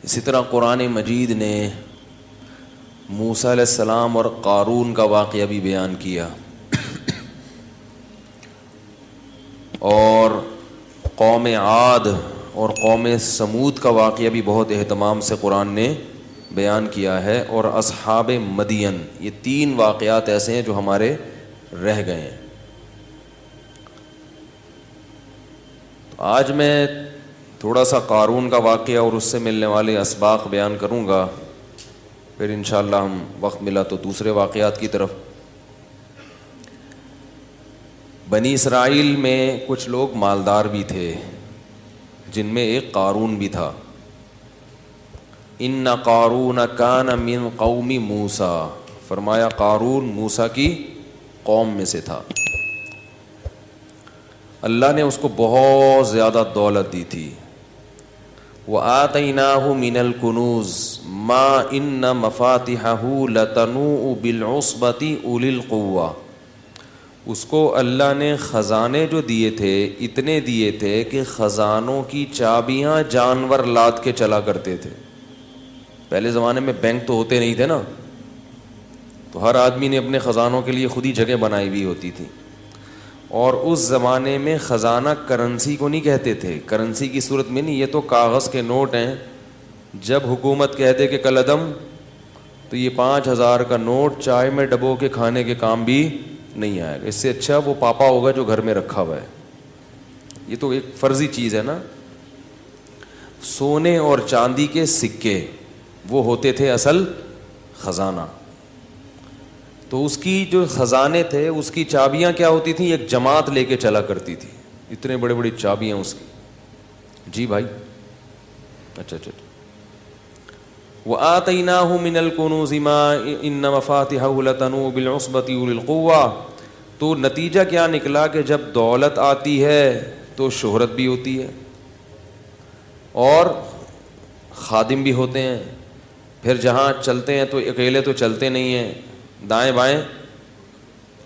اسی طرح قرآن مجید نے موسیٰ علیہ السلام اور قارون کا واقعہ بھی بیان کیا، اور قوم عاد اور قوم سمود کا واقعہ بھی بہت اہتمام سے قرآن نے بیان کیا ہے، اور اصحاب مدین. یہ 3 واقعات ایسے ہیں جو ہمارے رہ گئے ہیں. تو آج میں تھوڑا سا قارون کا واقعہ اور اس سے ملنے والے اسباق بیان کروں گا، پھر انشاءاللہ ہم وقت ملا تو دوسرے واقعات کی طرف. بنی اسرائیل میں کچھ لوگ مالدار بھی تھے، جن میں ایک قارون بھی تھا. ان قارون کان من قوم موسیٰ، فرمایا قارون موسیٰ کی قوم میں سے تھا. اللہ نے اس کو بہت زیادہ دولت دی تھی. وَآتَيْنَاهُ مِنَ الْكُنُوزِ مَا إِنَّ مَفَاتِحَهُ لَتَنُوءُ بِالْعُصْبَةِ أُولِي الْقُوَّةِ. اس کو اللہ نے خزانے جو دیے تھے اتنے دیے تھے کہ خزانوں کی چابیاں جانور لاد کے چلا کرتے تھے. پہلے زمانے میں بینک تو ہوتے نہیں تھے نا، تو ہر آدمی نے اپنے خزانوں کے لیے خود ہی جگہ بنائی ہوئی ہوتی تھی. اور اس زمانے میں خزانہ کرنسی کو نہیں کہتے تھے، کرنسی کی صورت میں نہیں، یہ تو کاغذ کے نوٹ ہیں. جب حکومت کہہ دے کہ کل عدم، تو یہ 5,000 کا نوٹ چائے میں ڈبو کے کھانے کے کام بھی نہیں آئے گا. اس سے اچھا وہ پاپا ہوگا جو گھر میں رکھا ہوا ہے. یہ تو ایک فرضی چیز ہے نا. سونے اور چاندی کے سکے وہ ہوتے تھے اصل خزانہ. تو اس کی جو خزانے تھے اس کی چابیاں کیا ہوتی تھیں، ایک جماعت لے کے چلا کرتی تھی. اتنے بڑے بڑی چابیاں اس کی. جی بھائی، اچھا. وَآتَيْنَاهُ مِنَ الْكُنُوزِ مَا إِنَّ مَفَاتِحَهُ لَتَنُوءُ بِالْعُصْبَةِ أُولِي الْقُوَّةِ. تو نتیجہ کیا نکلا کہ جب دولت آتی ہے تو شہرت بھی ہوتی ہے، اور خادم بھی ہوتے ہیں. پھر جہاں چلتے ہیں تو اکیلے تو چلتے نہیں ہیں، دائیں بائیں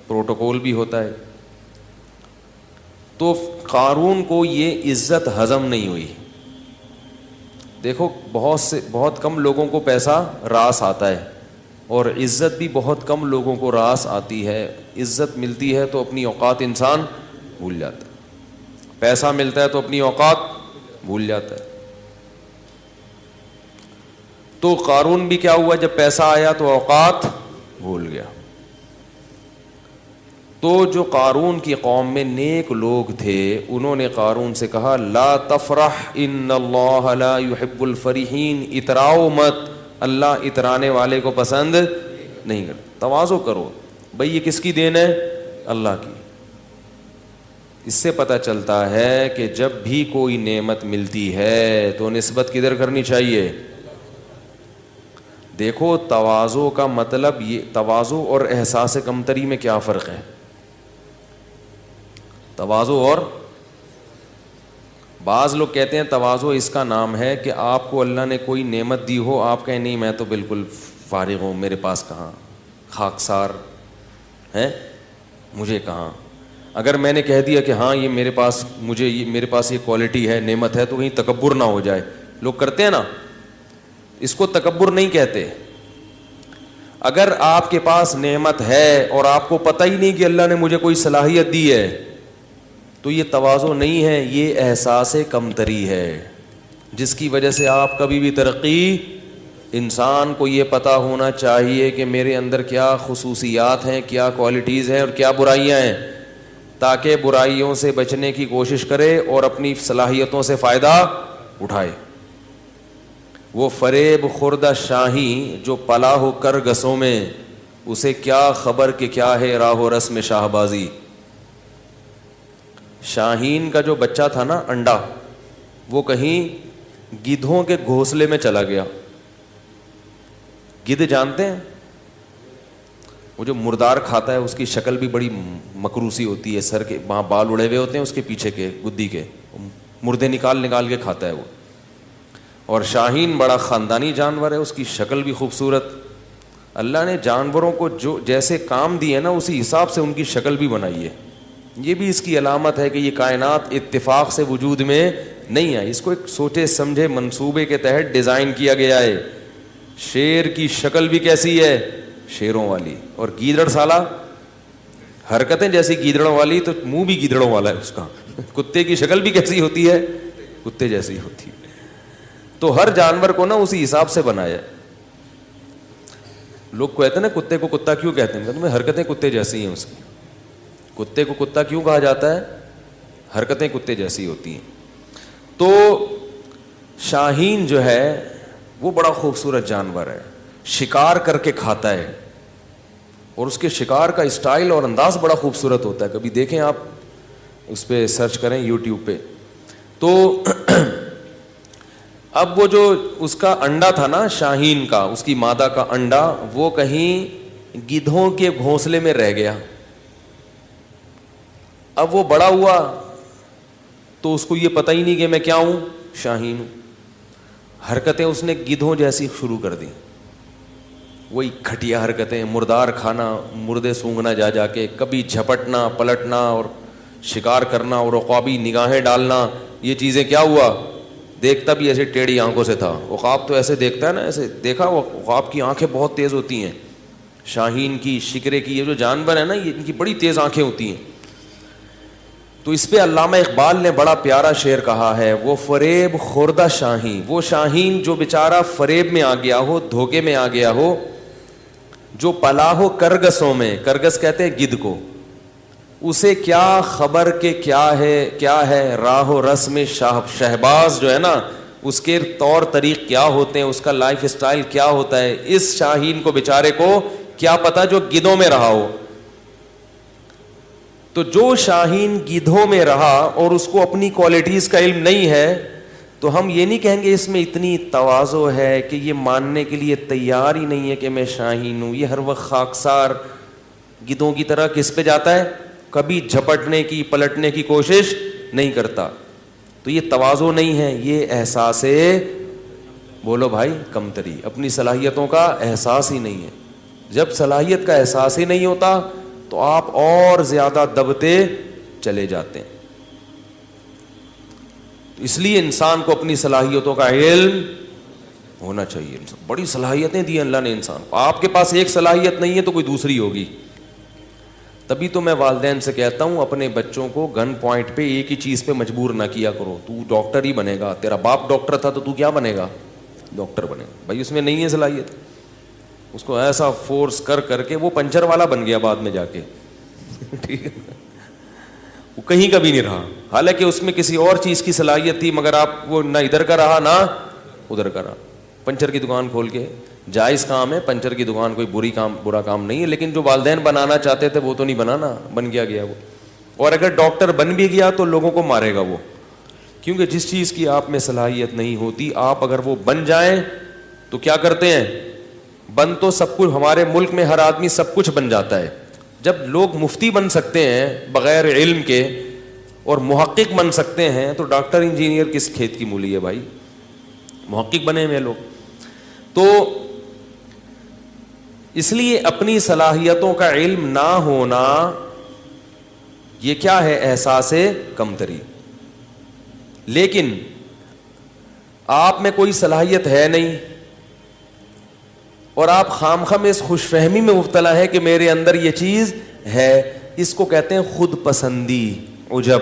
پروٹوکول بھی ہوتا ہے. تو قارون کو یہ عزت ہضم نہیں ہوئی. دیکھو بہت کم لوگوں کو پیسہ راس آتا ہے، اور عزت بھی بہت کم لوگوں کو راس آتی ہے. عزت ملتی ہے تو اپنی اوقات انسان بھول جاتا ہے، پیسہ ملتا ہے تو اپنی اوقات بھول جاتا ہے. تو قارون بھی کیا ہوا، جب پیسہ آیا تو اوقات بھول گیا. تو جو قارون کی قوم میں نیک لوگ تھے انہوں نے قارون سے کہا لا تفرح ان اللہ لا يحب الفرحین. اتراؤ مت، اللہ اترانے والے کو پسند نہیں کرتا. تواضع کرو بھئی، یہ کس کی دین ہے؟ اللہ کی. اس سے پتہ چلتا ہے کہ جب بھی کوئی نعمت ملتی ہے تو نسبت کدھر کرنی چاہیے. دیکھو تواضع کا مطلب یہ، تواضع اور احساس کمتری میں کیا فرق ہے؟ تواضع اور، بعض لوگ کہتے ہیں تواضع اس کا نام ہے کہ آپ کو اللہ نے کوئی نعمت دی ہو، آپ کہیں نہیں میں تو بالکل فارغ ہوں، میرے پاس کہاں، خاکسار ہے مجھے کہاں. اگر میں نے کہہ دیا کہ ہاں یہ میرے پاس، میرے پاس یہ کوالٹی ہے، نعمت ہے، تو کہیں تکبر نہ ہو جائے. لوگ کرتے ہیں نا، اس کو تکبر نہیں کہتے. اگر آپ کے پاس نعمت ہے اور آپ کو پتہ ہی نہیں کہ اللہ نے مجھے کوئی صلاحیت دی ہے، تو یہ تواضع نہیں ہے، یہ احساس کمتری ہے، جس کی وجہ سے آپ کبھی بھی ترقی. انسان کو یہ پتہ ہونا چاہیے کہ میرے اندر کیا خصوصیات ہیں، کیا کوالٹیز ہیں اور کیا برائیاں ہیں، تاکہ برائیوں سے بچنے کی کوشش کرے اور اپنی صلاحیتوں سے فائدہ اٹھائے. وہ فریب خوردہ شاہی جو پلا ہو کر گسوں میں، اسے کیا خبر کہ کیا ہے راہ و رسم شاہ بازی. شاہین کا جو بچہ تھا نا، انڈا، وہ کہیں گدھوں کے گھونسلے میں چلا گیا. گدھ جانتے ہیں، وہ جو مردار کھاتا ہے اس کی شکل بھی بڑی مکروسی ہوتی ہے، سر کے وہاں بال اڑے ہوئے ہوتے ہیں اس کے پیچھے کے گدی کے، مردے نکال کے کھاتا ہے وہ. اور شاہین بڑا خاندانی جانور ہے، اس کی شکل بھی خوبصورت. اللہ نے جانوروں کو جو جیسے کام دیے نا اسی حساب سے ان کی شکل بھی بنائی ہے. یہ بھی اس کی علامت ہے کہ یہ کائنات اتفاق سے وجود میں نہیں آئی. اس کو ایک سوچے سمجھے منصوبے کے تحت ڈیزائن کیا گیا ہے. شیر کی شکل بھی کیسی ہے؟ شیروں والی. اور گیدڑ سالہ حرکتیں جیسی گیدڑوں والی, تو منہ بھی گیدڑوں والا ہے اس کا. کتے کی شکل بھی کیسی ہوتی ہے؟ کتے جیسی ہوتی ہے. تو ہر جانور کو نا اسی حساب سے بنایا. لوگ کہتے ہیں نا کتے کو کتا کیوں کہتے ہیں؟ کہتے ہیں حرکتیں کتے جیسی ہیں اس کی. کتے کو کتا کیوں کہا جاتا ہے؟ حرکتیں کتے جیسی ہوتی ہیں. تو شاہین جو ہے وہ بڑا خوبصورت جانور ہے, شکار کر کے کھاتا ہے, اور اس کے شکار کا اسٹائل اور انداز بڑا خوبصورت ہوتا ہے. کبھی دیکھیں آپ, اس پہ سرچ کریں یوٹیوب پہ. تو اب وہ جو اس کا انڈا تھا نا شاہین کا, اس کی مادہ کا انڈا, وہ کہیں گدھوں کے گھونسلے میں رہ گیا. اب وہ بڑا ہوا تو اس کو یہ پتہ ہی نہیں کہ میں کیا ہوں, شاہین ہوں. حرکتیں اس نے گدھوں جیسی شروع کر دی, وہی گھٹیا حرکتیں, مردار کھانا, مردے سونگھنا جا جا کے, کبھی جھپٹنا پلٹنا اور شکار کرنا اور عقابی نگاہیں ڈالنا. یہ چیزیں کیا ہوا, دیکھتا بھی ایسے ٹیڑھی آنکھوں سے تھا. عقاب تو ایسے دیکھتا ہے نا, ایسے دیکھا, وہ عقاب کی آنکھیں بہت تیز ہوتی ہیں. شاہین کی, شکرے کی, یہ جو جانور ہیں نا, یہ ان کی بڑی تیز آنکھیں ہوتی ہیں. تو اس پہ علامہ اقبال نے بڑا پیارا شعر کہا ہے, وہ فریب خوردہ شاہین, وہ شاہین جو بیچارہ فریب میں آ گیا ہو, دھوکے میں آ گیا ہو, جو پلا ہو کرگسوں میں, کرگس کہتے ہیں گدھ کو, اسے کیا خبر کہ کیا ہے راہ و رسم شہباز جو ہے نا, اس کے طور طریق کیا ہوتے ہیں, اس کا لائف اسٹائل کیا ہوتا ہے. اس شاہین کو بیچارے کو کیا پتا جو گدھوں میں رہا ہو. تو جو شاہین گدھوں میں رہا اور اس کو اپنی کوالٹیز کا علم نہیں ہے, تو ہم یہ نہیں کہیں گے اس میں اتنی تواضع ہے کہ یہ ماننے کے لیے تیار ہی نہیں ہے کہ میں شاہین ہوں. یہ ہر وقت خاکسار گدھوں کی طرح کس پہ جاتا ہے, کبھی جھپٹنے کی پلٹنے کی کوشش نہیں کرتا. تو یہ تواضع نہیں ہے, یہ احساس ہے, بولو بھائی, کمتری, اپنی صلاحیتوں کا احساس ہی نہیں ہے. جب صلاحیت کا احساس ہی نہیں ہوتا تو آپ اور زیادہ دبتے چلے جاتے ہیں. اس لیے انسان کو اپنی صلاحیتوں کا علم ہونا چاہیے. بڑی صلاحیتیں دی اللہ نے انسان کو. آپ کے پاس ایک صلاحیت نہیں ہے تو کوئی دوسری ہوگی. تبھی تو میں والدین سے کہتا ہوں اپنے بچوں کو گن پوائنٹ پہ ایک ہی چیز پہ مجبور نہ کیا کرو. تو ڈاکٹر ہی بنے گا, تیرا باپ ڈاکٹر تھا تو کیا بنے گا, ڈاکٹر بنے گا. بھائی اس میں نہیں ہے صلاحیت, اس کو ایسا فورس کر کر کے وہ پنچر والا بن گیا بعد میں جا کے. ٹھیک ہے, وہ کہیں کا بھی نہیں رہا, حالانکہ اس میں کسی اور چیز کی صلاحیت تھی, مگر آپ وہ نہ ادھر کا رہا نہ ادھر کا رہا. پنچر کی دکان کھول کے, جائز کام ہے پنچر کی دکان, کوئی برا کام نہیں ہے, لیکن جو والدین بنانا چاہتے تھے وہ تو نہیں بنانا, بن گیا وہ. اور اگر ڈاکٹر بن بھی گیا تو لوگوں کو مارے گا وہ, کیونکہ جس چیز کی آپ میں صلاحیت نہیں ہوتی, آپ اگر وہ بن جائیں تو کیا کرتے ہیں, بن تو سب کچھ, ہمارے ملک میں ہر آدمی سب کچھ بن جاتا ہے. جب لوگ مفتی بن سکتے ہیں بغیر علم کے اور محقق بن سکتے ہیں, تو ڈاکٹر انجینئر کس کھیت کی مولی ہے بھائی, محقق بنے ہوئے لوگ. تو اس لیے اپنی صلاحیتوں کا علم نہ ہونا یہ کیا ہے, احساس کمتری. لیکن آپ میں کوئی صلاحیت ہے نہیں اور آپ خامخواہ اس خوش فہمی میں مبتلا ہے کہ میرے اندر یہ چیز ہے, اس کو کہتے ہیں خود پسندی, عجب.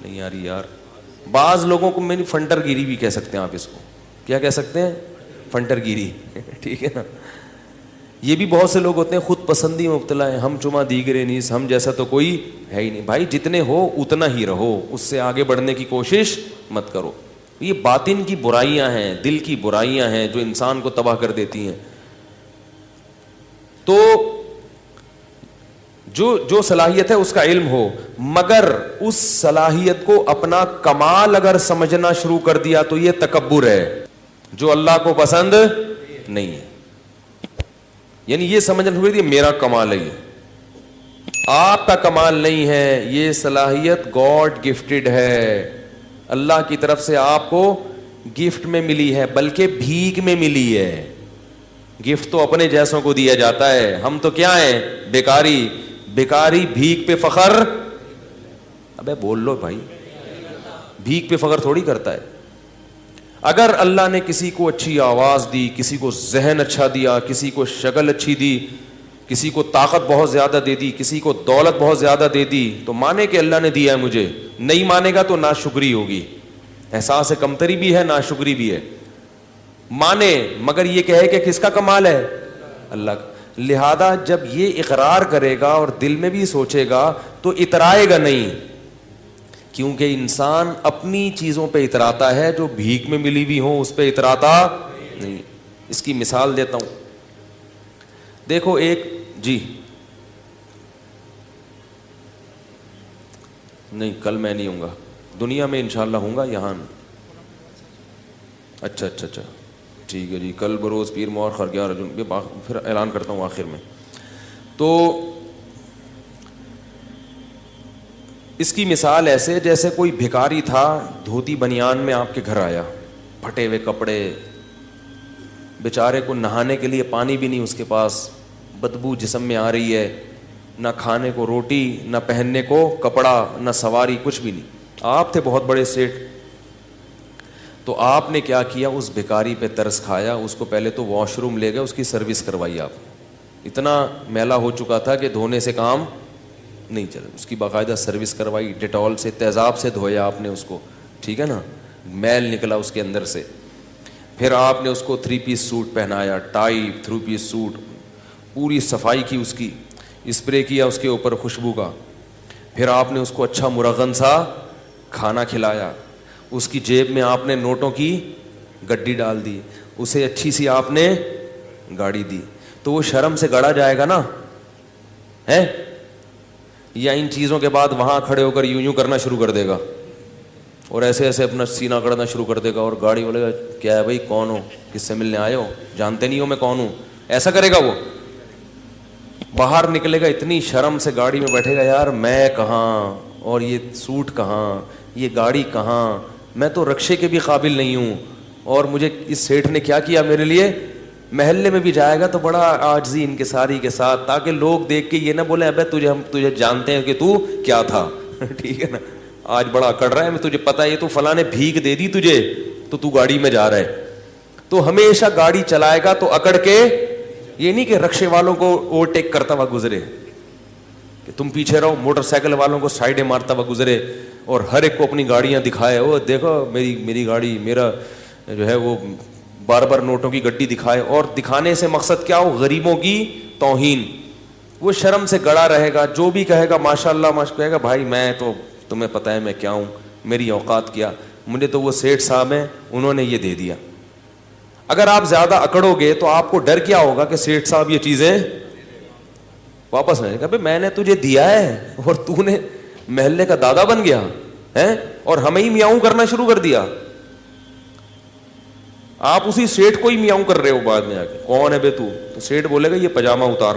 نہیں یار, بعض لوگوں کو میں فنٹر گیری بھی کہہ سکتے ہیں آپ, اس کو کیا کہہ سکتے ہیں, فنٹر گیری. ٹھیک ہے نا, یہ بھی بہت سے لوگ ہوتے ہیں خود پسندی میں مبتلا ہیں, ہم چما دیگرے نیز, ہم جیسا تو کوئی ہے ہی نہیں. بھائی جتنے ہو اتنا ہی رہو, اس سے آگے بڑھنے کی کوشش مت کرو. یہ باطن کی برائیاں ہیں, دل کی برائیاں ہیں جو انسان کو تباہ کر دیتی ہیں. تو جو صلاحیت ہے اس کا علم ہو, مگر اس صلاحیت کو اپنا کمال اگر سمجھنا شروع کر دیا تو یہ تکبر ہے جو اللہ کو پسند نہیں ہے. یعنی یہ سمجھنا شروع کر دیا میرا کمال ہے, آپ کا کمال نہیں ہے, یہ صلاحیت گاڈ گفٹڈ ہے, اللہ کی طرف سے آپ کو گفٹ میں ملی ہے, بلکہ بھیک میں ملی ہے. گفٹ تو اپنے جیسوں کو دیا جاتا ہے, ہم تو کیا ہیں, بیکاری. بھیک پہ فخر, ابے بول لو بھائی, بھیک پہ فخر تھوڑی کرتا ہے. اگر اللہ نے کسی کو اچھی آواز دی, کسی کو ذہن اچھا دیا, کسی کو شکل اچھی دی, کسی کو طاقت بہت زیادہ دے دی, کسی کو دولت بہت زیادہ دے دی, تو مانے کہ اللہ نے دیا ہے مجھے. نہیں مانے گا تو ناشکری ہوگی, احساس کمتری بھی ہے, ناشکری بھی ہے. مانے مگر یہ کہے کہ کس کا کمال ہے؟ اللہ کا. لہذا جب یہ اقرار کرے گا اور دل میں بھی سوچے گا تو اترائے گا نہیں, کیونکہ انسان اپنی چیزوں پہ اتراتا ہے, جو بھیک میں ملی ہوئی ہوں اس پہ اتراتا نہیں. اس کی مثال دیتا ہوں. دیکھو ایک جی نہیں, کل میں نہیں ہوں گا, دنیا میں انشاءاللہ ہوں گا, یہاں. اچھا اچھا اچھا ٹھیک ہے جی. کل بروز پیر مور خرگیہ رجن, پھر اعلان کرتا ہوں آخر میں. تو اس کی مثال ایسے جیسے کوئی بھکاری تھا, دھوتی بنیان میں آپ کے گھر آیا, پھٹے ہوئے کپڑے, بیچارے کو نہانے کے لیے پانی بھی نہیں اس کے پاس, بدبو جسم میں آ رہی ہے, نہ کھانے کو روٹی, نہ پہننے کو کپڑا, نہ سواری, کچھ بھی نہیں. آپ تھے بہت بڑے سیٹ, تو آپ نے کیا کیا, اس بھکاری پہ ترس کھایا, اس کو پہلے تو واش روم لے گئے, اس کی سروس کروائی. آپ اتنا میلا ہو چکا تھا کہ دھونے سے کام نہیں چلا, اس کی باقاعدہ سروس کروائی, ڈیٹول سے, تیزاب سے دھویا آپ نے اس کو, ٹھیک ہے نا, میل نکلا اس کے اندر سے. پھر آپ نے اس کو 3 پیس سوٹ پہنایا, ٹائی, 3 پیس سوٹ, پوری صفائی کی, اس کی اسپرے کیا اس کے اوپر خوشبو کا. پھر آپ نے اس کو اچھا مرغن سا کھانا کھلایا, اس کی جیب میں آپ نے نوٹوں کی گڈی ڈال دی, اسے اچھی سی آپ نے گاڑی دی. تو وہ شرم سے گڑا جائے گا نا, ہے, یا ان چیزوں کے بعد وہاں کھڑے ہو کر یوں یوں کرنا شروع کر دے گا, اور ایسے ایسے اپنا سینہ کرنا شروع کر دے گا, اور گاڑی والے گا کیا ہے بھائی, کون ہو, کس سے ملنے آئے ہو, جانتے نہیں ہو میں کون ہوں, ایسا کرے گا. وہ باہر نکلے گا, اتنی شرم سے گاڑی میں بیٹھے گا, یار میں کہاں, اور یہ سوٹ کہاں, یہ گاڑی کہاں, میں تو رکشے کے بھی قابل نہیں ہوں, اور مجھے اس سیٹھ نے کیا کیا میرے لیے. محلے میں بھی جائے گا تو بڑا عاجزی انکساری کے ساتھ, تاکہ لوگ دیکھ کے یہ نہ بولیں ابے ہم تجھے جانتے ہیں کہ تو کیا تھا, ٹھیک ہے نا, آج بڑا اکڑ رہا ہے, میں تجھے پتا ہے تو فلاں نے بھیک دے دی تجھے, تو گاڑی میں جا رہا ہے. تو ہمیشہ گاڑی چلائے گا تو اکڑ کے, یہ نہیں کہ رکشے والوں کو اوورٹیک کرتا ہوا گزرے, کہ تم پیچھے رہو, موٹر سائیکل والوں کو سائڈیں مارتا ہوا گزرے, اور ہر ایک کو اپنی گاڑیاں دکھائے, وہ دیکھو میری گاڑی, میرا جو ہے وہ بار بار نوٹوں کی گڈی دکھائے, اور دکھانے سے مقصد کیا ہو, غریبوں کی توہین. وہ شرم سے گڑا رہے گا, جو بھی کہے گا ماشاء اللہ کہے گا بھائی میں تو, تمہیں پتہ ہے میں کیا ہوں, میری اوقات کیا, مجھے تو وہ سیٹھ صاحب ہیں انہوں نے یہ دے دیا. اگر آپ زیادہ اکڑو گے تو آپ کو ڈر کیا ہوگا کہ سیٹھ صاحب یہ چیزیں واپس نہیں, کہ میں نے تجھے دیا ہے اور تو نے محلے کا دادا بن گیا ہے, اور ہمیں ہی میاؤں کرنا شروع کر دیا. آپ اسی سیٹھ کو ہی میاؤں کر رہے ہو بعد میں آ کے, کون ہے بے تو سیٹھ بولے گا یہ پاجامہ اتار,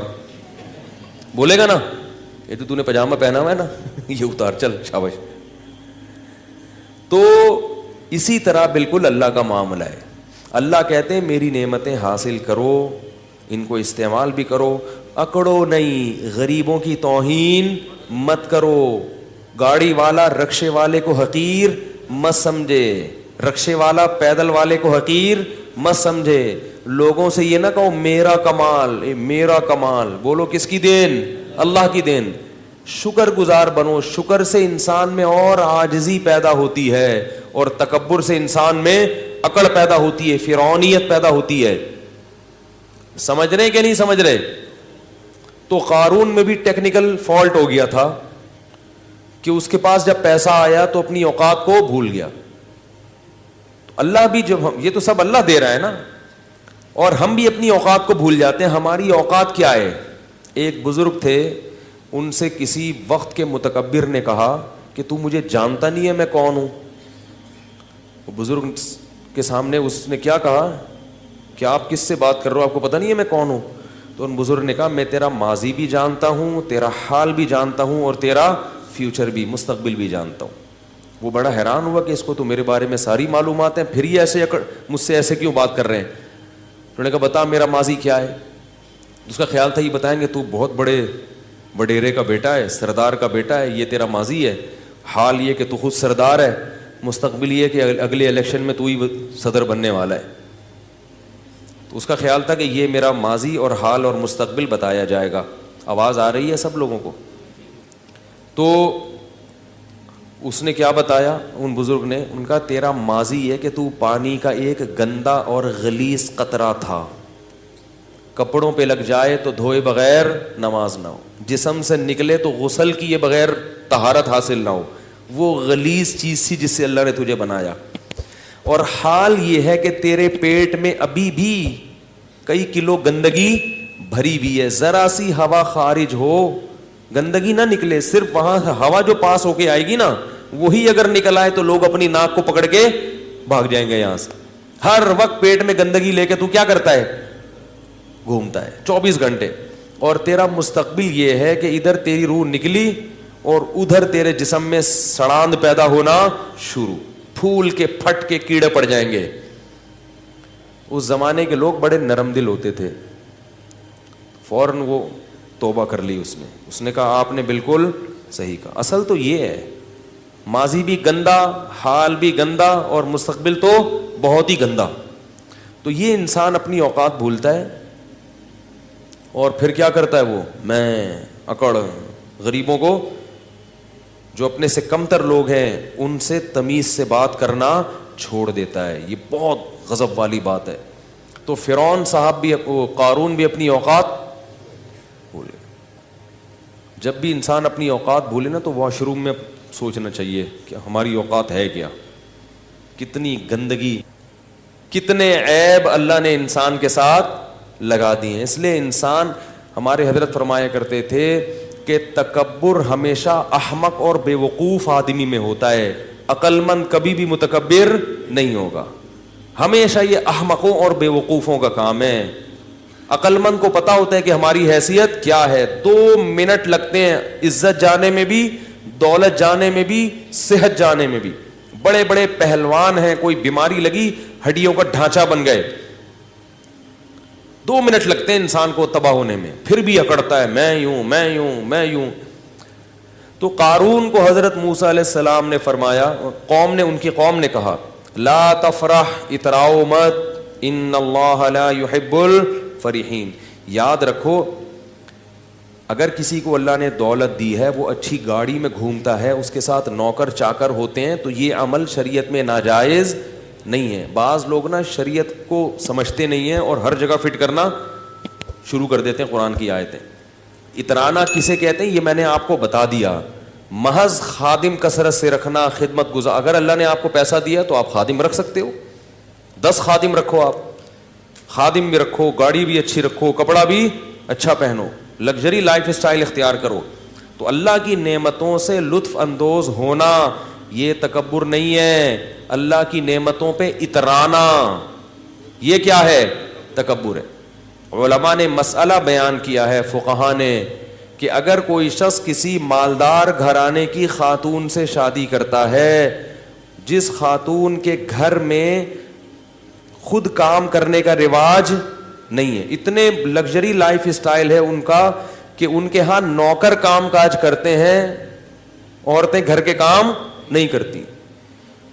بولے گا نا, یہ تو نے پاجامہ پہنا ہوا ہے نا, یہ اتار, چل شاباش. تو اسی طرح بالکل اللہ کا معاملہ ہے. اللہ کہتے ہیں میری نعمتیں حاصل کرو, ان کو استعمال بھی کرو, اکڑو نہیں, غریبوں کی توہین مت کرو. گاڑی والا رکشے والے کو حقیر مت سمجھے, رکشے والا پیدل والے کو حقیر مت سمجھے. لوگوں سے یہ نہ کہو میرا کمال, میرا کمال, بولو کس کی دین, اللہ کی دین. شکر گزار بنو, شکر سے انسان میں اور عاجزی پیدا ہوتی ہے, اور تکبر سے انسان میں اکڑ پیدا ہوتی ہے, فرعونیت پیدا ہوتی ہے. سمجھ رہے کہ نہیں سمجھ رہے؟ تو قارون میں بھی ٹیکنیکل فالٹ ہو گیا تھا کہ اس کے پاس جب پیسہ آیا تو اپنی اوقات کو بھول گیا. اللہ بھی جب یہ تو سب اللہ دے رہا ہے نا, اور ہم بھی اپنی اوقات کو بھول جاتے ہیں. ہماری اوقات کیا ہے؟ ایک بزرگ تھے, ان سے کسی وقت کے متکبر نے کہا کہ تو مجھے جانتا نہیں ہے میں کون ہوں. وہ بزرگ کے سامنے اس نے کیا کہا کہ آپ کس سے بات کر رہے ہو, آپ کو پتہ نہیں ہے میں کون ہوں؟ تو ان بزرگ نے کہا میں تیرا ماضی بھی جانتا ہوں, تیرا حال بھی جانتا ہوں, اور تیرا فیوچر بھی, مستقبل بھی جانتا ہوں. وہ بڑا حیران ہوا کہ اس کو تو میرے بارے میں ساری معلومات ہیں, پھر یہ ایسے مجھ سے ایسے کیوں بات کر رہے ہیں؟ انہوں نے کہا بتا میرا ماضی کیا ہے. اس کا خیال تھا یہ بتائیں گے تو بہت بڑے وڈیرے کا بیٹا ہے, سردار کا بیٹا ہے, یہ تیرا ماضی ہے. حال یہ کہ تو خود سردار ہے, مستقبل یہ کہ اگلے الیکشن میں تو ہی صدر بننے والا ہے. تو اس کا خیال تھا کہ یہ میرا ماضی اور حال اور مستقبل بتایا جائے گا. آواز آ رہی ہے سب لوگوں کو؟ تو اس نے کیا بتایا ان بزرگ نے؟ ان کا تیرا ماضی ہے کہ تو پانی کا ایک گندا اور غلیظ قطرہ تھا, کپڑوں پہ لگ جائے تو دھوئے بغیر نماز نہ ہو, جسم سے نکلے تو غسل کیے بغیر طہارت حاصل نہ ہو. وہ غلیظ چیز تھی جس سے اللہ نے تجھے بنایا. اور حال یہ ہے کہ تیرے پیٹ میں ابھی بھی کئی کلو گندگی بھری ہوئی ہے. ذرا سی ہوا خارج ہو, گندگی نہ نکلے, صرف وہاں ہوا جو پاس ہو کے آئے گی نا وہی اگر نکل آئے تو لوگ اپنی ناک کو پکڑ کے بھاگ جائیں گے یہاں سے. ہر وقت پیٹ میں گندگی لے کے تو کیا کرتا ہے؟ گھومتا ہے 24 گھنٹے. اور تیرا مستقبل یہ ہے کہ ادھر تیری روح نکلی اور ادھر تیرے جسم میں سڑاند پیدا ہونا شروع, پھول کے پھٹ کے کیڑے پڑ جائیں گے. اس زمانے کے لوگ بڑے نرم دل ہوتے تھے. فوراً وہ توبہ کر لی اس نے کہا آپ نے بالکل صحیح کہا. اصل تو یہ ہے, ماضی بھی گندا, حال بھی گندا, اور مستقبل تو بہت ہی گندا. تو یہ انسان اپنی اوقات بھولتا ہے اور پھر کیا کرتا ہے وہ میں اکڑ. غریبوں کو, جو اپنے سے کمتر لوگ ہیں ان سے تمیز سے بات کرنا چھوڑ دیتا ہے. یہ بہت غضب والی بات ہے. تو فرعون صاحب بھی, قارون بھی اپنی اوقات بھولے. جب بھی انسان اپنی اوقات بھولے نا تو واش روم میں سوچنا چاہیے کہ ہماری اوقات ہے کیا. کتنی گندگی, کتنے عیب اللہ نے انسان کے ساتھ لگا دی ہیں. اس لیے انسان, ہمارے حضرت فرمایا کرتے تھے کہ تکبر ہمیشہ احمق اور بے وقوف آدمی میں ہوتا ہے, عقل مند کبھی بھی متکبر نہیں ہوگا. ہمیشہ یہ احمقوں اور بے وقوفوں کا کام ہے. عقل مند کو پتا ہوتا ہے کہ ہماری حیثیت کیا ہے. 2 منٹ لگتے ہیں عزت جانے میں بھی, دولت جانے میں بھی, صحت جانے میں بھی. بڑے بڑے پہلوان ہیں, کوئی بیماری لگی ہڈیوں کا ڈھانچہ بن گئے, 2 منٹ لگتے ہیں انسان کو تباہ ہونے میں, پھر بھی اکڑتا ہے میں یوں میں یوں میں یوں. تو قارون کو حضرت موسیٰ علیہ السلام نے فرمایا, ان کی قوم نے کہا لا تفرح, اتراؤ مت, ان اللہ لا يحب الفرحین. یاد رکھو اگر کسی کو اللہ نے دولت دی ہے, وہ اچھی گاڑی میں گھومتا ہے, اس کے ساتھ نوکر چاکر ہوتے ہیں, تو یہ عمل شریعت میں ناجائز نہیں ہے. بعض لوگ نا شریعت کو سمجھتے نہیں ہیں اور ہر جگہ فٹ کرنا شروع کر دیتے ہیں قرآن کی آیتیں. اترانا کسے کہتے ہیں یہ میں نے آپ کو بتا دیا. محض خادم کثرت سے رکھنا, خدمت گزار. اگر اللہ نے آپ کو پیسہ دیا تو آپ خادم رکھ سکتے ہو, 10 خادم رکھو, آپ خادم بھی رکھو, گاڑی بھی اچھی رکھو, کپڑا بھی اچھا پہنو, لگژری لائف اسٹائل اختیار کرو. تو اللہ کی نعمتوں سے لطف اندوز ہونا یہ تکبر نہیں ہے. اللہ کی نعمتوں پہ اترانا یہ کیا ہے؟ تکبر ہے. علماء نے مسئلہ بیان کیا ہے, فقہاء نے, کہ اگر کوئی شخص کسی مالدار گھرانے کی خاتون سے شادی کرتا ہے, جس خاتون کے گھر میں خود کام کرنے کا رواج نہیں ہے, اتنے لگژری لائف اسٹائل ہے ان کا کہ ان کے ہاں نوکر کام کاج کرتے ہیں, عورتیں گھر کے کام نہیں کرتی.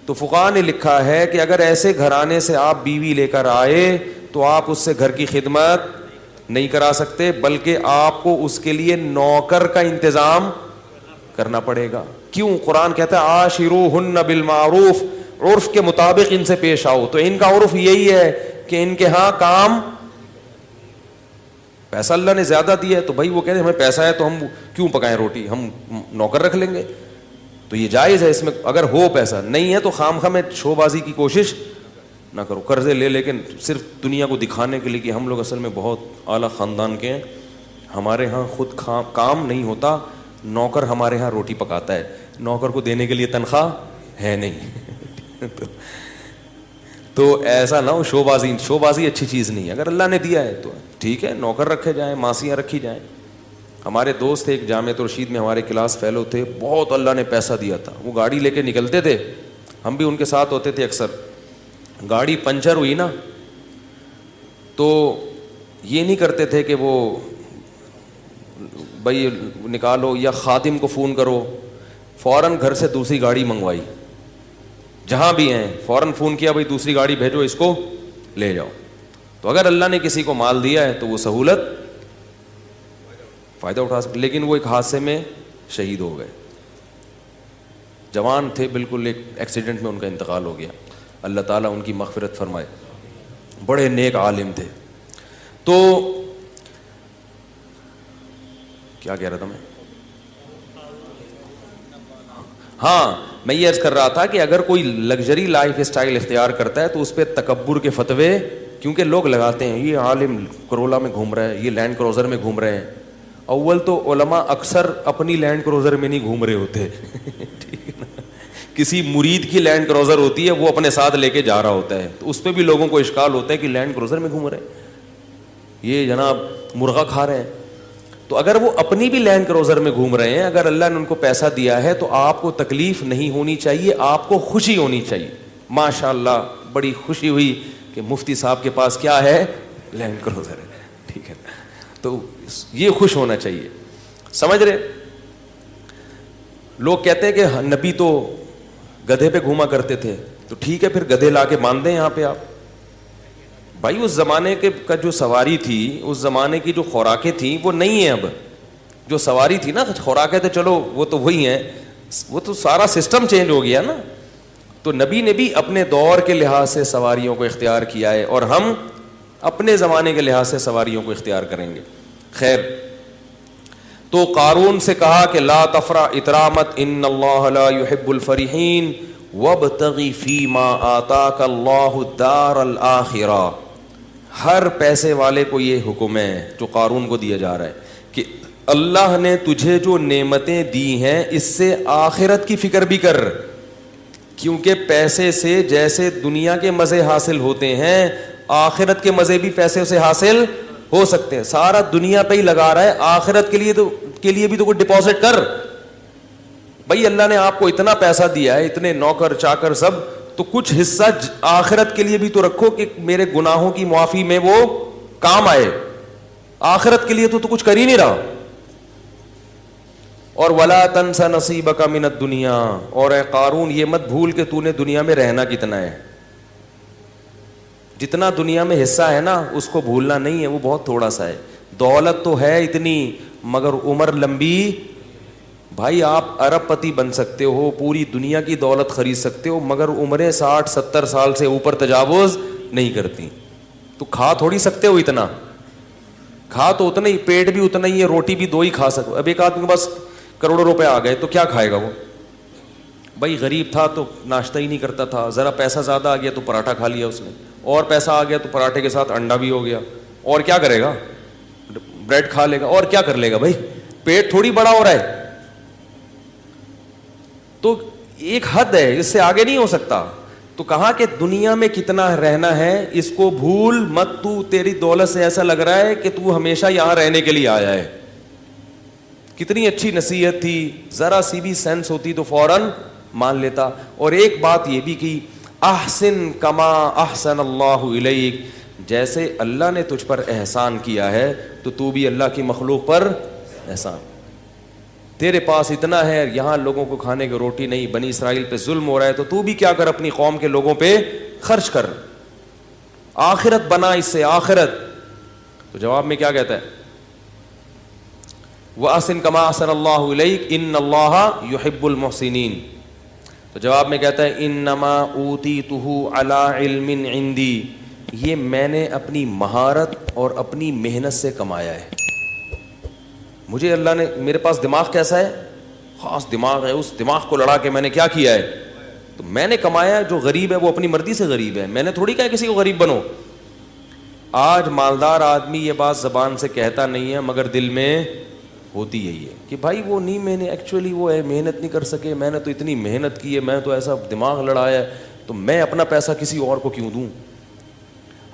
تو فقہاء نے لکھا ہے کہ اگر ایسے گھرانے سے آپ بیوی لے کر آئے تو آپ اس سے گھر کی خدمت نہیں کرا سکتے, بلکہ آپ کو اس کے لیے نوکر کا انتظام کرنا پڑے گا. کیوں؟ قرآن کہتا ہے عاشروہن بالمعروف, عرف کے مطابق ان سے پیش آؤ. تو ان کا عرف یہی ہے کہ ان کے ہاں کام, پیسہ اللہ نے زیادہ دیا ہے تو بھائی وہ کہتے ہیں ہمیں پیسہ ہے تو ہم کیوں پکائیں روٹی, ہم نوکر رکھ لیں گے. تو یہ جائز ہے اس میں اگر ہو پیسہ, نہیں ہے تو خام خواہ میں شو بازی کی کوشش نہ کرو, قرضے لے لیکن صرف دنیا کو دکھانے کے لیے کہ ہم لوگ اصل میں بہت اعلیٰ خاندان کے ہیں, ہمارے ہاں خود کام نہیں ہوتا, نوکر ہمارے ہاں روٹی پکاتا ہے, نوکر کو دینے کے لیے تنخواہ ہے نہیں. تو ایسا نہ ہو, شو بازی اچھی چیز نہیں ہے. اگر اللہ نے دیا ہے تو ٹھیک ہے, نوکر رکھے جائیں, ماسیاں رکھی جائیں. ہمارے دوست تھے ایک جامعۃ الرشید میں, ہمارے کلاس فیلو تھے, بہت اللہ نے پیسہ دیا تھا, وہ گاڑی لے کے نکلتے تھے, ہم بھی ان کے ساتھ ہوتے تھے اکثر. گاڑی پنچر ہوئی نا تو یہ نہیں کرتے تھے کہ وہ بھائی نکالو یا خادم کو فون کرو, فوراً گھر سے دوسری گاڑی منگوائی, جہاں بھی ہیں فوراً فون کیا بھائی دوسری گاڑی بھیجو اس کو لے جاؤ. تو اگر اللہ نے کسی کو مال دیا ہے تو وہ سہولت فائدہ اٹھا سکتے. لیکن وہ ایک حادثے میں شہید ہو گئے, جوان تھے بالکل, ایک ایکسیڈنٹ میں ان کا انتقال ہو گیا. اللہ تعالیٰ ان کی مغفرت فرمائے, بڑے نیک عالم تھے. تو کیا کہہ رہا تھا میں, ہاں میں یہ عرض کر رہا تھا کہ اگر کوئی لگژری لائف اسٹائل اختیار کرتا ہے تو اس پہ تکبر کے فتوے, کیونکہ لوگ لگاتے ہیں یہ عالم کرولا میں گھوم رہا ہے, یہ لینڈ کروزر میں گھوم رہے ہیں. اول تو علماء اکثر اپنی لینڈ کروزر میں نہیں گھوم رہے ہوتے ٹھیک ہے نا, کسی مرید کی لینڈ کروزر ہوتی ہے وہ اپنے ساتھ لے کے جا رہا ہوتا ہے, تو اس پہ بھی لوگوں کو اشکال ہوتا ہے کہ لینڈ کروزر میں گھوم رہے ہیں, یہ جناب مرغا کھا رہے ہیں. تو اگر وہ اپنی بھی لینڈ کروزر میں گھوم رہے ہیں, اگر اللہ نے ان کو پیسہ دیا ہے تو آپ کو تکلیف نہیں ہونی چاہیے, آپ کو خوشی ہونی چاہیے. ماشاء اللہ بڑی خوشی ہوئی کہ مفتی صاحب کے پاس کیا ہے, لینڈ کروزر ہے, ٹھیک ہے, تو یہ خوش ہونا چاہیے. سمجھ رہے, لوگ کہتے ہیں کہ نبی تو گدھے پہ گھوما کرتے تھے, تو ٹھیک ہے پھر گدھے لا کے باندھ دیں یہاں پہ آپ. بھائی اس زمانے کے کا جو سواری تھی, اس زمانے کی جو خوراکیں تھیں وہ نہیں ہیں اب. جو سواری تھی نا, خوراکیں تو چلو وہ تو وہی ہیں, وہ تو سارا سسٹم چینج ہو گیا نا. تو نبی نے بھی اپنے دور کے لحاظ سے سواریوں کو اختیار کیا ہے, اور ہم اپنے زمانے کے لحاظ سے سواریوں کو اختیار کریں گے. خیر, تو قارون سے کہا کہ لا تفرح اترامت ان اللہ لا يحب الفرحین وابتغی فیما آتاک اللہ الدار الآخرہ. ہر پیسے والے کو یہ حکم ہے جو قارون کو دیا جا رہا ہے کہ اللہ نے تجھے جو نعمتیں دی ہیں اس سے آخرت کی فکر بھی کر, کیونکہ پیسے سے جیسے دنیا کے مزے حاصل ہوتے ہیں آخرت کے مزے بھی پیسے سے حاصل ہو سکتے ہیں. سارا دنیا پہ ہی لگا رہا ہے, آخرت کے لیے بھی تو کوئی ڈپازٹ کر. بھائی اللہ نے آپ کو اتنا پیسہ دیا ہے, اتنے نوکر چاکر سب, تو کچھ حصہ آخرت کے لیے بھی تو رکھو کہ میرے گناہوں کی معافی میں وہ کام آئے. آخرت کے لیے تو کچھ کر ہی نہیں رہا. اور ولا تنس نصیبک من الدنیا, اور اے قارون یہ مت بھول کہ تو نے دنیا میں رہنا کتنا ہے. جتنا دنیا میں حصہ ہے نا اس کو بھولنا نہیں ہے, وہ بہت تھوڑا سا ہے. دولت تو ہے اتنی مگر عمر لمبی. بھائی آپ ارب پتی بن سکتے ہو, پوری دنیا کی دولت خرید سکتے ہو, مگر عمریں 60-70 سال سے اوپر تجاوز نہیں کرتی. تو کھا تھوڑی سکتے ہو اتنا, کھا تو اتنا ہی, پیٹ بھی اتنا ہی ہے, روٹی بھی 2 ہی کھا سکو. اب ایک آدمی کے پاس کروڑوں روپے آ گئے تو کیا کھائے گا وہ؟ بھائی غریب تھا تو ناشتہ ہی نہیں کرتا تھا, ذرا پیسہ زیادہ آ گیا تو پراٹھا کھا لیا اس نے, اور پیسہ آ گیا تو پراٹھے کے ساتھ انڈا بھی ہو گیا, اور کیا کرے گا, بریڈ کھا لے گا, اور کیا کر لے گا. بھائی پیٹ تھوڑی بڑا ہو رہا ہے, تو ایک حد ہے, اس سے آگے نہیں ہو سکتا. تو کہا کہ دنیا میں کتنا رہنا ہے اس کو بھول مت, تو تیری دولت سے ایسا لگ رہا ہے کہ تو ہمیشہ یہاں رہنے کے لیے آیا ہے. کتنی اچھی نصیحت تھی, ذرا سی بھی سینس ہوتی تو فوراً مان لیتا. اور ایک بات یہ بھی کی, احسن کما احسن اللہ الیک, جیسے اللہ نے تجھ پر احسان کیا ہے تو بھی اللہ کی مخلوق پر احسان. تیرے پاس اتنا ہے, یہاں لوگوں کو کھانے کی روٹی نہیں, بنی اسرائیل پہ ظلم ہو رہا ہے, تو بھی کیا کر, اپنی قوم کے لوگوں پہ خرچ کر, آخرت بنا اس سے آخرت. تو جواب میں کیا کہتا ہے, وَأَحْسِن كَمَا أَحْسَنَ اللَّهُ إِلَيْكَ إِنَّ اللَّهَ يُحِبُّ الْمُحْسِنِينَ. تو جواب میں کہتا ہے انما اوتیتہ علی علم عندی, یہ میں نے اپنی مہارت اور اپنی محنت سے کمایا ہے. مجھے اللہ نے, میرے پاس دماغ کیسا ہے, خاص دماغ ہے, اس دماغ کو لڑا کے میں نے کیا کیا ہے, تو میں نے کمایا. جو غریب ہے وہ اپنی مرضی سے غریب ہے, میں نے تھوڑی کہا کسی کو غریب بنو. آج مالدار آدمی یہ بات زبان سے کہتا نہیں ہے مگر دل میں ہوتی یہی ہے کہ بھائی وہ نہیں, میں نے ایکچولی وہ ہے محنت نہیں کر سکے, میں نے تو اتنی محنت کی ہے, میں تو ایسا دماغ لڑایا ہے, تو میں اپنا پیسہ کسی اور کو کیوں دوں.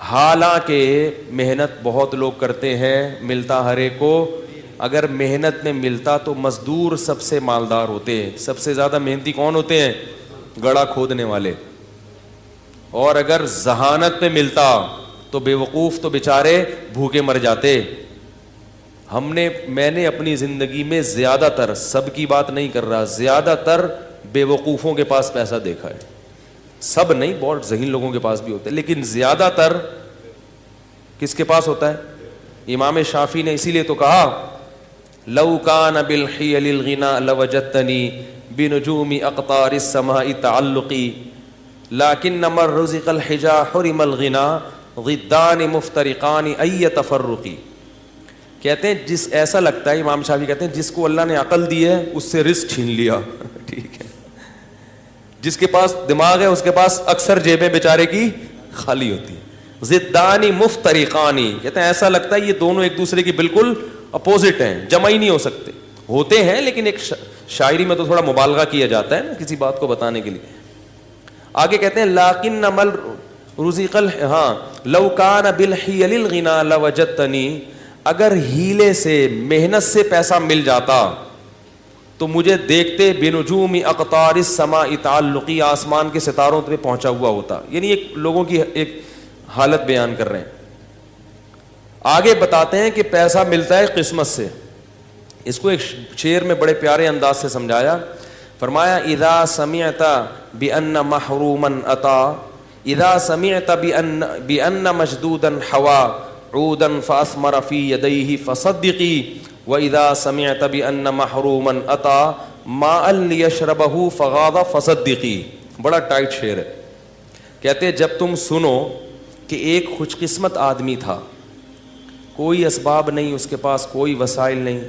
حالانکہ محنت بہت لوگ کرتے ہیں, ملتا ہر ایک کو. اگر محنت میں ملتا تو مزدور سب سے مالدار ہوتے ہیں, سب سے زیادہ محنتی کون ہوتے ہیں, گڑھا کھودنے والے. اور اگر ذہانت میں ملتا تو بے وقوف تو بیچارے بھوکے مر جاتے. میں نے اپنی زندگی میں زیادہ تر, سب کی بات نہیں کر رہا, زیادہ تر بے وقوفوں کے پاس پیسہ دیکھا ہے. سب نہیں, بہت ذہین لوگوں کے پاس بھی ہوتے ہیں, لیکن زیادہ تر کس کے پاس ہوتا ہے؟ امام شافعی نے اسی لیے تو کہا لو کان بالحیل الغنا لوجدتنی بنجوم اقطار السماء تعلقی لکنما الرزق الحجا حرم الغنا ضدان مفترقان ای تفرقی. کہتے ہیں جس ایسا لگتا ہے, امام شافعی کہتے ہیں جس کو اللہ نے عقل دی ہے اس سے رزق چھین لیا. ٹھیک ہے, جس کے پاس دماغ ہے اس کے پاس اکثر جیبیں بیچارے کی خالی ہوتی ہیں. ضدان مفترقان, کہتے ہیں ایسا لگتا ہے یہ دونوں ایک دوسرے کی بالکل اپوزٹ ہیں, جمع ہی نہیں ہو سکتے. ہوتے ہیں لیکن ایک شاعری میں تو تھوڑا مبالغہ کیا جاتا ہے نا کسی بات کو بتانے کے لیے. آگے کہتے ہیں لاکن عمل رزق لو کان بالحیل الغنا لوجدتنی, اگر ہیلے سے محنت سے پیسہ مل جاتا تو مجھے دیکھتے بنجوم اقطار السماء تعلقی, آسمان کے ستاروں پہ پہنچا ہوا ہوتا. یعنی ایک لوگوں کی ایک حالت بیان کر رہے ہیں. آگے بتاتے ہیں کہ پیسہ ملتا ہے قسمت سے. اس کو ایک شعر میں بڑے پیارے انداز سے سمجھایا, فرمایا اذا سمعت بان محروما اتا اذا سمعت بان مشدودا حوا عودا فاثمر في يديه فصدقي واذا سمعت بان محروما اتى ماء ليشربه فغاض فصدقي. بڑا ٹائٹ شعر ہے. کہتے جب تم سنو کہ ایک خوش قسمت آدمی تھا, کوئی اسباب نہیں اس کے پاس, کوئی وسائل نہیں,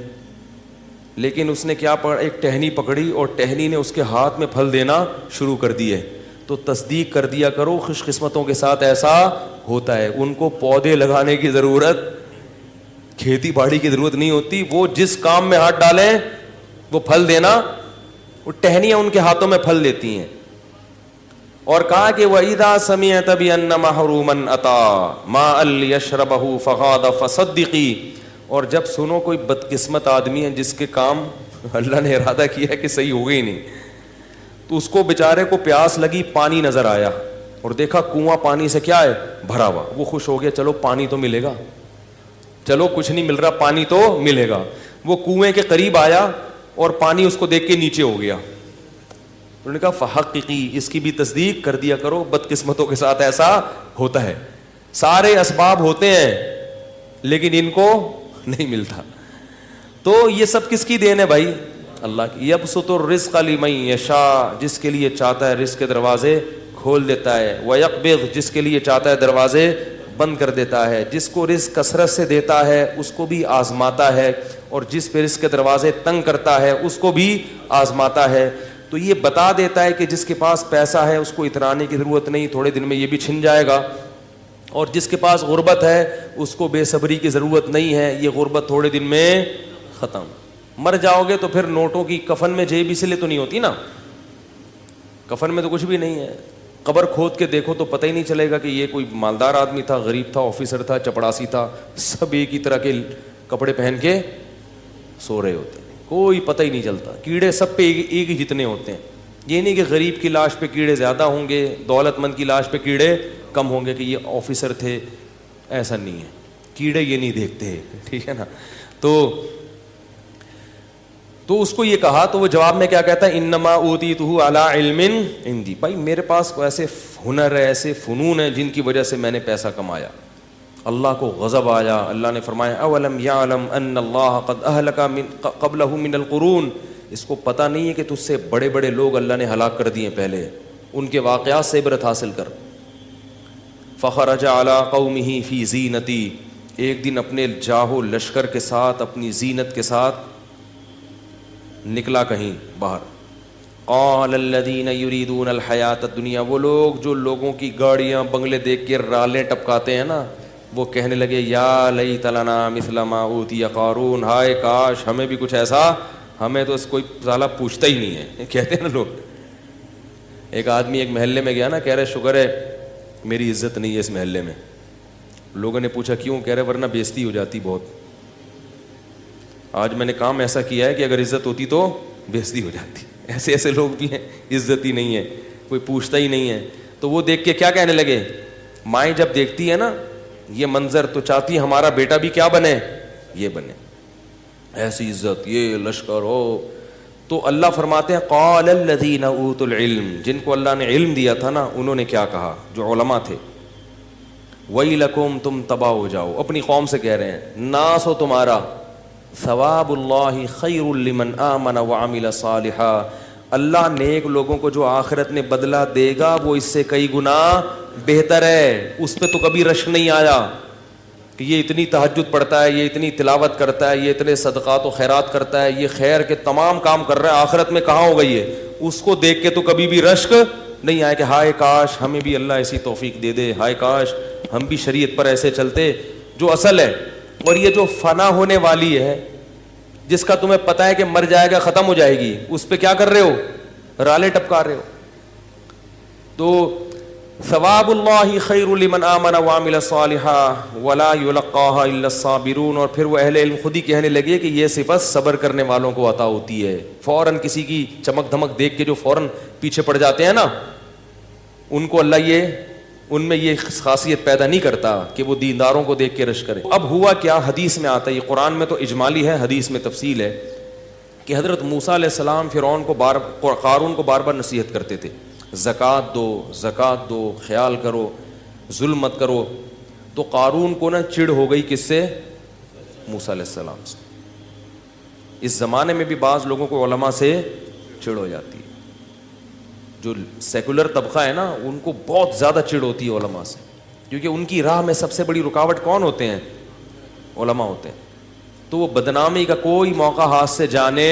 لیکن اس نے کیا پکڑا, ایک ٹہنی پکڑی اور ٹہنی نے اس کے ہاتھ میں پھل دینا شروع کر دیے, تو تصدیق کر دیا کرو خوش قسمتوں کے ساتھ ایسا ہوتا ہے. ان کو پودے لگانے کی ضرورت, کھیتی باڑی کی ضرورت نہیں ہوتی, وہ جس کام میں ہاتھ ڈالیں وہ پھل دینا, وہ ٹہنیاں ان کے ہاتھوں میں پھل دیتی ہیں. اور کہا کہ وَإِذَا سَمِعْتَ بِأَنَّ مَحْرُومًا أَتَى مَاءً لِيَشْرَبَهُ فَغَاضَ فَصَدِّقِي. اور جب سنو کوئی بدقسمت آدمی ہے جس کے کام اللہ نے ارادہ کیا ہے کہ صحیح ہو گئی نہیں, تو اس کو بیچارے کو پیاس لگی, پانی نظر آیا اور دیکھا کنواں پانی سے کیا ہے بھرا ہوا, وہ خوش ہو گیا, چلو پانی تو ملے گا, چلو کچھ نہیں مل رہا پانی تو ملے گا. وہ کنویں کے قریب آیا اور پانی اس کو دیکھ کے نیچے ہو گیا. انہوں نے کہا فحققی, اس کی بھی تصدیق کر دیا کرو, بدقسمتوں کے ساتھ ایسا ہوتا ہے. سارے اسباب ہوتے ہیں لیکن ان کو نہیں ملتا. تو یہ سب کس کی دین ہے بھائی؟ اللہ کی. یبسط الرزق لمن یشاء, جس کے لیے چاہتا ہے رزق کے دروازے کھول دیتا ہے. ویقبض, جس کے لیے چاہتا ہے دروازے بند کر دیتا ہے. جس کو رزق کثرت سے دیتا ہے اس کو بھی آزماتا ہے, اور جس پہ رزق کے دروازے تنگ کرتا ہے اس کو بھی آزماتا ہے. تو یہ بتا دیتا ہے کہ جس کے پاس پیسہ ہے اس کو اترانے کی ضرورت نہیں, تھوڑے دن میں یہ بھی چھن جائے گا. اور جس کے پاس غربت ہے اس کو بے صبری کی ضرورت نہیں ہے, یہ غربت تھوڑے دن میں ختم. مر جاؤ گے تو پھر نوٹوں کی کفن میں جیب اس لیے تو نہیں ہوتی نا, کفن میں تو کچھ بھی نہیں ہے. قبر کھود کے دیکھو تو پتہ ہی نہیں چلے گا کہ یہ کوئی مالدار آدمی تھا, غریب تھا, آفیسر تھا, چپڑاسی تھا, سب ایک ہی طرح کے کپڑے پہن کے سو رہے ہوتے ہیں, کوئی پتہ ہی نہیں چلتا. کیڑے سب پہ ایک ہی جتنے ہوتے ہیں. یہ نہیں کہ غریب کی لاش پہ کیڑے زیادہ ہوں گے, دولت مند کی لاش پہ کیڑے کم ہوں گے کہ یہ آفیسر تھے, ایسا نہیں ہے. کیڑے یہ نہیں دیکھتے, ٹھیک ہے نا. تو اس کو یہ کہا تو وہ جواب میں کیا کہتا ہے, انما اوتیتہ علی علم عندی. بھائی میرے پاس ایسے ہنر ہے, ایسے فنون ہیں جن کی وجہ سے میں نے پیسہ کمایا. اللہ کو غضب آیا, اللہ نے فرمایا اولم یعلم ان اللہ قد اہلک قبلہ من القرون, اس کو پتہ نہیں ہے کہ تجھ سے بڑے بڑے لوگ اللہ نے ہلاک کر دیے پہلے, ان کے واقعات سے عبرت حاصل کر. فخرج علی قومہ فی زینتی, ایک دن اپنے جاہو لشکر کے ساتھ, اپنی زینت کے ساتھ نکلا کہیں باہر. قال الذین یریدون الحیات الدنیا, وہ لوگ جو لوگوں کی گاڑیاں بنگلے دیکھ کے رالیں ٹپکاتے ہیں نا, وہ کہنے لگے یا لیت لنا مثل ما اوتی قارون, ہائے کاش ہمیں بھی کچھ ایسا, ہمیں تو کوئی سالہ پوچھتا ہی نہیں ہے, کہتے ہیں نا لوگ. ایک آدمی ایک محلے میں گیا نا, کہہ رہے شکر ہے میری عزت نہیں ہے اس محلے میں. لوگوں نے پوچھا کیوں؟ کہہ رہے ورنہ بےزتی ہو جاتی بہت. آج میں نے کام ایسا کیا ہے کہ اگر عزت ہوتی تو بےزتی ہو جاتی. ایسے ایسے لوگ بھی ہیں, عزت ہی نہیں ہے, کوئی پوچھتا ہی نہیں ہے. تو وہ دیکھ کے کیا کہنے لگے, مائیں جب دیکھتی ہے نا یہ منظر تو چاہتی ہمارا بیٹا بھی کیا بنے, یہ بنے, ایسی عزت, یہ لشکر ہو. تو اللہ فرماتے ہیں قال الذین اوتوا العلم، جن کو اللہ نے علم دیا تھا نا، انہوں نے کیا کہا، جو علماء تھے، ویلکم، تم تباہ ہو جاؤ، اپنی قوم سے کہہ رہے ہیں، ناس ہو تمہارا، ثواب اللہ خیر لمن آمن وعمل صالحا، اللہ نیک لوگوں کو جو آخرت میں بدلہ دے گا وہ اس سے کئی گنا بہتر ہے۔ اس پہ تو کبھی رشک نہیں آیا کہ یہ اتنی تہجد پڑھتا ہے، یہ اتنی تلاوت کرتا ہے، یہ اتنے صدقات و خیرات کرتا ہے، یہ خیر کے تمام کام کر رہا ہے، آخرت میں کہاں ہو گئی ہے؟ اس کو دیکھ کے تو کبھی بھی رشک نہیں آیا کہ ہائے کاش ہمیں بھی اللہ ایسی توفیق دے دے، ہائے کاش ہم بھی شریعت پر ایسے چلتے جو اصل ہے۔ اور یہ جو فنا ہونے والی ہے، جس کا تمہیں پتہ ہے کہ مر جائے گا، ختم ہو جائے گی، اس پہ کیا کر رہے ہو؟ رالے ٹپکا رہے ہو۔ تو ثواب اللہ خیر لمن آمن وعمل صالحا ولا یلقاها الا الصابرون، اور پھر وہ اہل علم خود ہی کہنے لگے کہ یہ صفت صبر کرنے والوں کو عطا ہوتی ہے۔ فوراً کسی کی چمک دھمک دیکھ کے جو فوراً پیچھے پڑ جاتے ہیں نا، ان کو اللہ ان میں یہ خاصیت پیدا نہیں کرتا کہ وہ دینداروں کو دیکھ کے رش کرے۔ اب ہوا کیا، حدیث میں آتا ہے، یہ قرآن میں تو اجمالی ہے، حدیث میں تفصیل ہے، کہ حضرت موسیٰ علیہ السلام فرعون کو قارون کو بار بار نصیحت کرتے تھے، زکوٰۃ دو، زکوٰۃ دو، خیال کرو، ظلم مت کرو۔ تو قارون کو نا چڑ ہو گئی کس سے؟ موسیٰ علیہ السلام سے۔ اس زمانے میں بھی بعض لوگوں کو علماء سے چڑ ہو جاتی ہے، جو سیکولر طبقہ ہے نا، ان کو بہت زیادہ چڑ ہوتی ہے علماء سے، کیونکہ ان کی راہ میں سب سے بڑی رکاوٹ کون ہوتے ہیں؟ علماء ہوتے ہیں۔ تو وہ بدنامی کا کوئی موقع ہاتھ سے جانے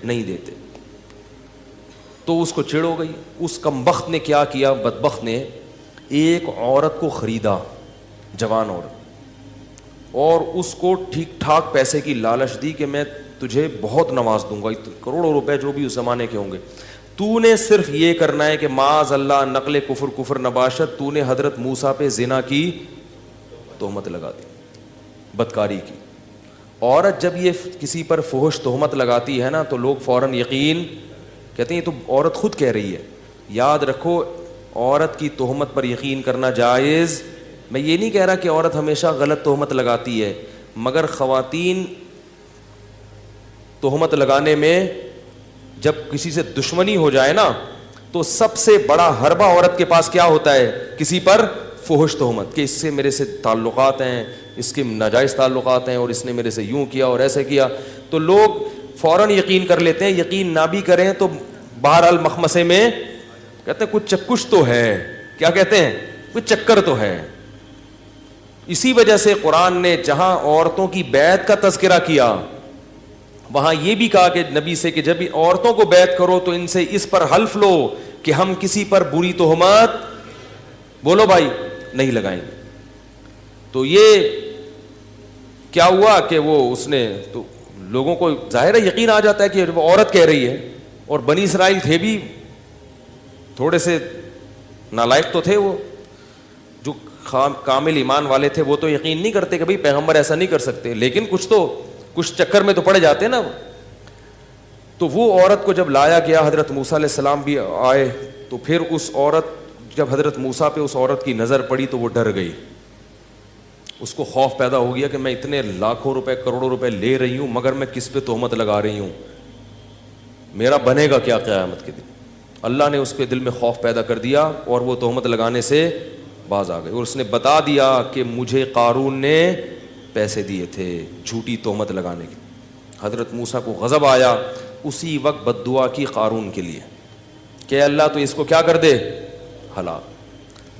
نہیں دیتے۔ تو اس کو چڑ ہو گئی۔ اس کمبخت نے کیا کیا، بدبخت نے ایک عورت کو خریدا، جوان عورت، اور اس کو ٹھیک ٹھاک پیسے کی لالچ دی کہ میں تجھے بہت نواز دوں گا، کروڑوں روپے جو بھی اس زمانے کے ہوں گے، تو نے صرف یہ کرنا ہے کہ معاذ اللہ نقل کفر نباشت، تو نے حضرت موسیٰ پہ زنا کی تہمت لگا دی، بدکاری کی۔ عورت جب یہ کسی پر فحش تہمت لگاتی ہے نا تو لوگ فوراً یقین کہتے ہیں یہ تو عورت خود کہہ رہی ہے۔ یاد رکھو، عورت کی تہمت پر یقین کرنا جائز، میں یہ نہیں کہہ رہا کہ عورت ہمیشہ غلط تہمت لگاتی ہے، مگر خواتین تہمت لگانے میں جب کسی سے دشمنی ہو جائے نا تو سب سے بڑا حربہ عورت کے پاس کیا ہوتا ہے؟ کسی پر فحش تہمت، کہ اس سے میرے سے تعلقات ہیں، اس کے ناجائز تعلقات ہیں، اور اس نے میرے سے یوں کیا اور ایسے کیا، تو لوگ فوراً یقین کر لیتے ہیں۔ یقین نہ بھی کریں تو بہرحال مخمسے میں کہتے ہیں کچھ چکش تو ہے، کیا کہتے ہیں؟ کچھ چکر تو ہے۔ اسی وجہ سے قرآن نے جہاں عورتوں کی بیعت کا تذکرہ کیا، وہاں یہ بھی کہا کہ نبی سے کہ جب عورتوں کو بیعت کرو تو ان سے اس پر حلف لو کہ ہم کسی پر بری تہمت، بولو بھائی، نہیں لگائیں گے۔ تو یہ کیا ہوا کہ وہ اس نے تو لوگوں کو ظاہر ہے یقین آ جاتا ہے کہ وہ عورت کہہ رہی ہے، اور بنی اسرائیل تھے بھی تھوڑے سے نالائق تو تھے، وہ جو کامل ایمان والے تھے وہ تو یقین نہیں کرتے کہ بھئی پیغمبر ایسا نہیں کر سکتے، لیکن کچھ چکر میں تو پڑ جاتے نا۔ تو وہ عورت کو جب لایا گیا، حضرت موسیٰ علیہ السلام بھی آئے، تو پھر اس عورت، جب حضرت موسیٰ پہ اس عورت کی نظر پڑی تو وہ ڈر گئی، اس کو خوف پیدا ہو گیا کہ میں اتنے لاکھوں روپے کروڑوں روپے لے رہی ہوں مگر میں کس پہ تہمت لگا رہی ہوں، میرا بنے گا کیا قیامت کے دن۔ اللہ نے اس کے دل میں خوف پیدا کر دیا اور وہ تہمت لگانے سے باز آ گئی، اور اس نے بتا دیا کہ مجھے قارون نے پیسے دیے تھے جھوٹی تہمت لگانے کے۔ حضرت موسیٰ کو غضب آیا، اسی وقت بد دعا کی قارون کے لیے کہ اللہ تو اس کو کیا کر دے، ہلاک۔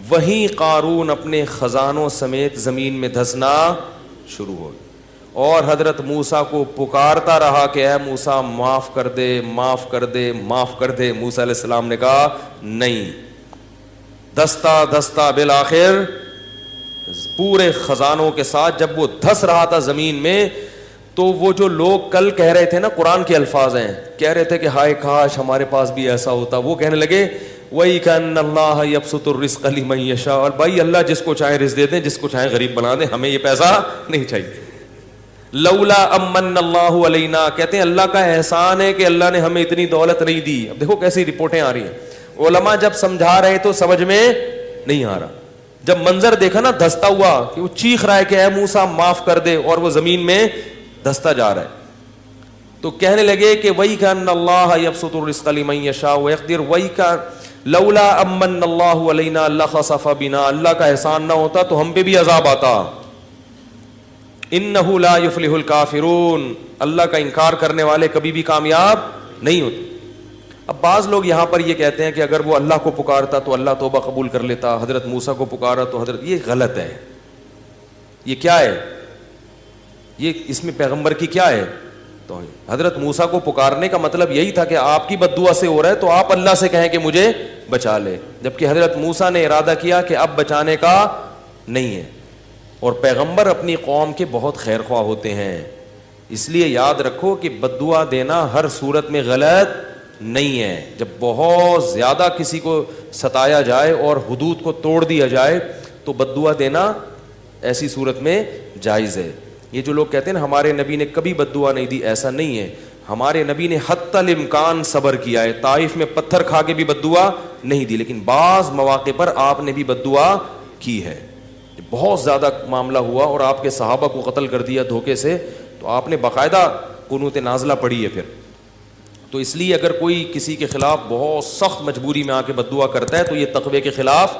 وہیں قارون اپنے خزانوں سمیت زمین میں دھسنا شروع ہو گیا، اور حضرت موسیٰ کو پکارتا رہا کہ اے موسیٰ معاف کر دے، معاف کر دے، معاف کر دے۔ موسیٰ علیہ السلام نے کہا نہیں، دھستا دھستا بالآخر پورے خزانوں کے ساتھ جب وہ دھس رہا تھا زمین میں، تو وہ جو لوگ کل کہہ رہے تھے نا، قرآن کے الفاظ ہیں، کہہ رہے تھے کہ ہائے کاش ہمارے پاس بھی ایسا ہوتا، وہ کہنے لگے وَإِكَنَّ اللَّهَ يَبْسُطُ الرِّزْقَ لِمَن يَشَاءُ، اور بھائی اللہ جس کو چاہے رزق دے دیں، جس کو چاہے غریب بنا دیں، ہمیں یہ پیسہ نہیں چاہیے۔ لولا امن اللہ علینا، کہتے ہیں اللہ کا احسان ہے کہ اللہ نے ہمیں اتنی دولت نہیں دی۔ اب دیکھو کیسی رپورٹیں آ رہی ہیں، علماء جب سمجھا رہے تو سمجھ میں نہیں آ رہا، جب منظر دیکھا نا دھستا ہوا کہ وہ چیخ رہا ہے کہ اے موسیٰ معاف کر دے، اور وہ زمین میں دھستا جا رہا ہے۔ تو کہنے لگے کہ وہی کا ان اللہ یبسط الرزق لمن یشاء ویقدر، وہی کا لولا امن اللہ علینا لخسف بنا، اللہ کا احسان نہ ہوتا تو ہم پہ بھی عذاب آتا. انہ لا یفلح الکافرون، اللہ کا انکار کرنے والے کبھی بھی کامیاب نہیں ہوتے. اب بعض لوگ یہاں پر یہ کہتے ہیں کہ اگر وہ اللہ کو پکارتا تو اللہ توبہ قبول کر لیتا، حضرت موسیٰ کو پکارا تو حضرت، یہ غلط ہے. یہ کیا ہے؟ یہ اس میں پیغمبر کی کیا ہے؟ تو حضرت موسیٰ کو پکارنے کا مطلب یہی تھا کہ آپ کی بد دعا سے ہو رہا ہے تو آپ اللہ سے کہیں کہ مجھے بچا لے، جبکہ حضرت موسیٰ نے ارادہ کیا کہ اب بچانے کا نہیں ہے. اور پیغمبر اپنی قوم کے بہت خیر خواہ ہوتے ہیں، اس لیے یاد رکھو کہ بد دعا دینا ہر صورت میں غلط نہیں ہے. جب بہت زیادہ کسی کو ستایا جائے اور حدود کو توڑ دیا جائے تو بد دعا دینا ایسی صورت میں جائز ہے. یہ جو لوگ کہتے ہیں نا ہمارے نبی نے کبھی بد دعا نہیں دی، ایسا نہیں ہے. ہمارے نبی نے حتی الامکان صبر کیا ہے، طائف میں پتھر کھا کے بھی بد دعا نہیں دی، لیکن بعض مواقع پر آپ نے بھی بد دعا کی ہے. بہت زیادہ معاملہ ہوا اور آپ کے صحابہ کو قتل کر دیا دھوکے سے، تو آپ نے باقاعدہ قنوت نازلہ پڑھی ہے پھر. تو اس لیے اگر کوئی کسی کے خلاف بہت سخت مجبوری میں آ کے بد دعا کرتا ہے تو یہ تقوی کے خلاف